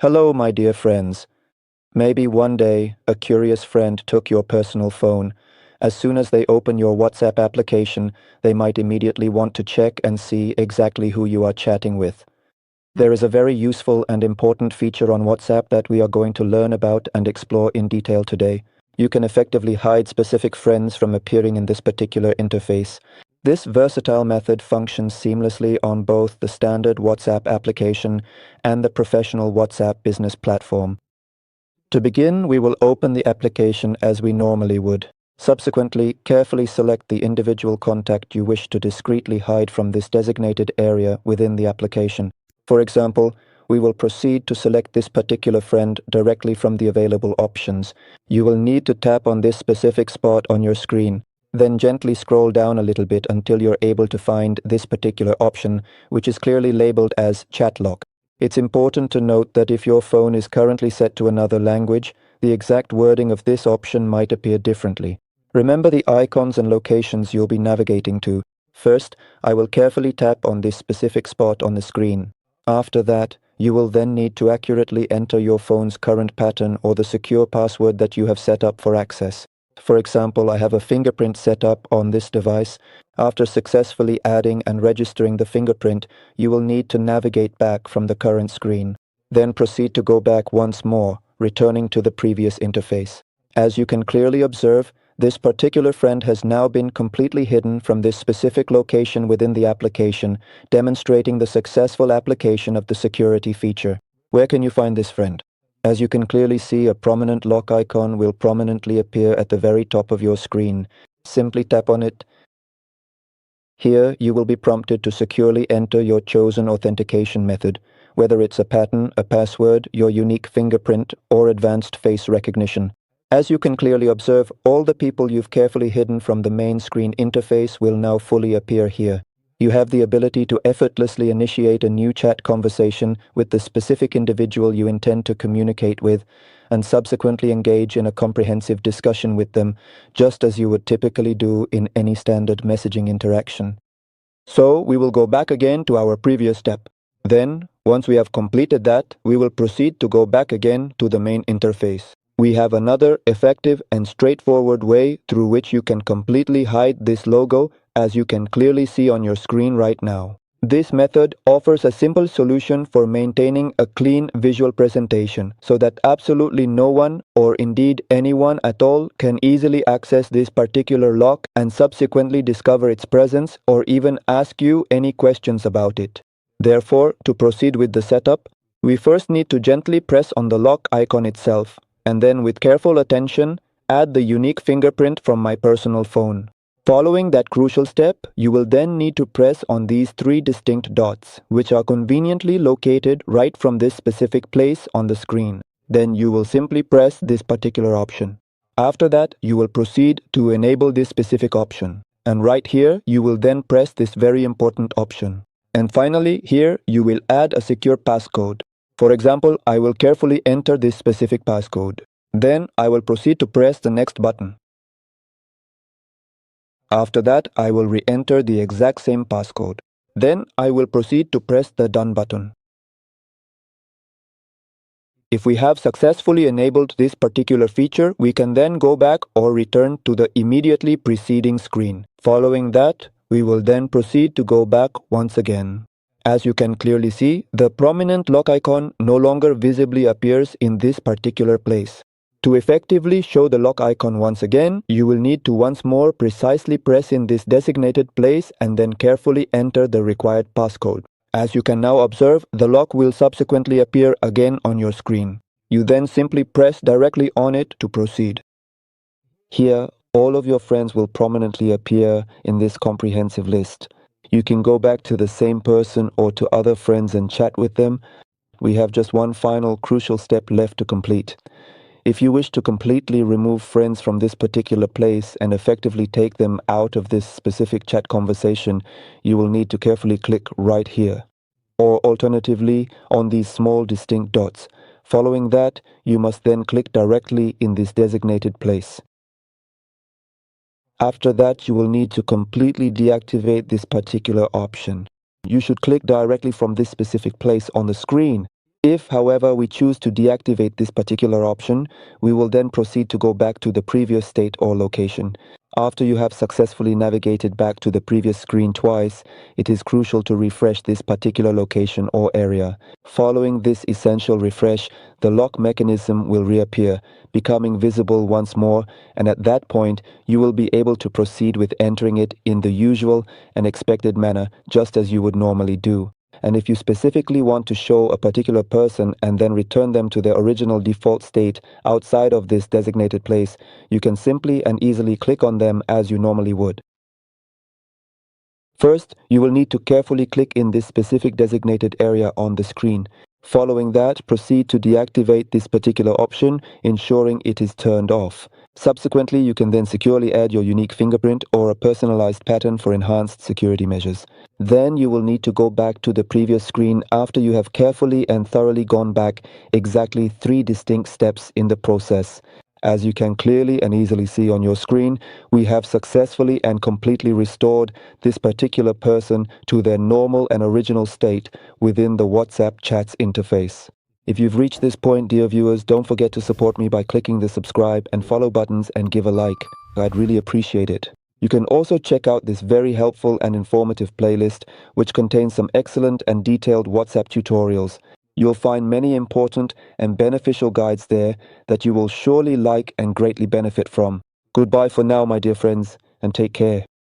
Hello, my dear friends. Maybe one day a curious friend took your personal phone. As soon as they open your WhatsApp application, they might immediately want to check and see exactly who you are chatting with. There is a very useful and important feature on WhatsApp that we are going to learn about and explore in detail today. You can effectively hide specific friends from appearing in this particular interface. This versatile method functions seamlessly on both the standard WhatsApp application and the professional WhatsApp business platform. To begin, we will open the application as we normally would. Subsequently, carefully select the individual contact you wish to discreetly hide from this designated area within the application. For example, we will proceed to select this particular friend directly from the available options. You will need to tap on this specific spot on your screen. Then gently scroll down a little bit until you're able to find this particular option, which is clearly labeled as Chat Lock. It's important to note that if your phone is currently set to another language, the exact wording of this option might appear differently. Remember the icons and locations you'll be navigating to. First, I will carefully tap on this specific spot on the screen. After that, you will then need to accurately enter your phone's current pattern or the secure password that you have set up for access. For example, I have a fingerprint set up on this device. After successfully adding and registering the fingerprint, you will need to navigate back from the current screen. Then proceed to go back once more, returning to the previous interface. As you can clearly observe, this particular friend has now been completely hidden from this specific location within the application, demonstrating the successful application of the security feature. Where can you find this friend? As you can clearly see, a prominent lock icon will prominently appear at the very top of your screen. Simply tap on it. Here, you will be prompted to securely enter your chosen authentication method, whether it's a pattern, a password, your unique fingerprint, or advanced face recognition. As you can clearly observe, all the people you've carefully hidden from the main screen interface will now fully appear here. You have the ability to effortlessly initiate a new chat conversation with the specific individual you intend to communicate with, and subsequently engage in a comprehensive discussion with them, just as you would typically do in any standard messaging interaction. So, we will go back again to our previous step. Then, once we have completed that, we will proceed to go back again to the main interface. We have another effective and straightforward way through which you can completely hide this logo, as you can clearly see on your screen right now. This method offers a simple solution for maintaining a clean visual presentation so that absolutely no one, or indeed anyone at all, can easily access this particular lock and subsequently discover its presence or even ask you any questions about it. Therefore, to proceed with the setup, we first need to gently press on the lock icon itself, and then with careful attention, add the unique fingerprint from my personal phone. Following that crucial step, you will then need to press on these three distinct dots, which are conveniently located right from this specific place on the screen. Then you will simply press this particular option. After that, you will proceed to enable this specific option. And right here, you will then press this very important option. And finally, here, you will add a secure passcode. For example, I will carefully enter this specific passcode. Then I will proceed to press the next button. After that, I will re-enter the exact same passcode. Then I will proceed to press the Done button. If we have successfully enabled this particular feature, we can then go back or return to the immediately preceding screen. Following that, we will then proceed to go back once again. As you can clearly see, the prominent lock icon no longer visibly appears in this particular place. To effectively show the lock icon once again, you will need to once more precisely press in this designated place and then carefully enter the required passcode. As you can now observe, the lock will subsequently appear again on your screen. You then simply press directly on it to proceed. Here, all of your friends will prominently appear in this comprehensive list. You can go back to the same person or to other friends and chat with them. We have just one final crucial step left to complete. If you wish to completely remove friends from this particular place and effectively take them out of this specific chat conversation, you will need to carefully click right here, or alternatively on these small distinct dots. Following that, you must then click directly in this designated place. After that, you will need to completely deactivate this particular option. You should click directly from this specific place on the screen. If, however, we choose to deactivate this particular option, we will then proceed to go back to the previous state or location. After you have successfully navigated back to the previous screen twice, it is crucial to refresh this particular location or area. Following this essential refresh, the lock mechanism will reappear, becoming visible once more, and at that point, you will be able to proceed with entering it in the usual and expected manner, just as you would normally do. And if you specifically want to show a particular person and then return them to their original default state outside of this designated place, you can simply and easily click on them as you normally would. First, you will need to carefully click in this specific designated area on the screen. Following that, proceed to deactivate this particular option, ensuring it is turned off. Subsequently, you can then securely add your unique fingerprint or a personalized pattern for enhanced security measures. Then you will need to go back to the previous screen after you have carefully and thoroughly gone back exactly 3 distinct steps in the process. As you can clearly and easily see on your screen, we have successfully and completely restored this particular person to their normal and original state within the WhatsApp chats interface. If you've reached this point, dear viewers, don't forget to support me by clicking the subscribe and follow buttons and give a like. I'd really appreciate it. You can also check out this very helpful and informative playlist, which contains some excellent and detailed WhatsApp tutorials. You'll find many important and beneficial guides there that you will surely like and greatly benefit from. Goodbye for now, my dear friends, and take care.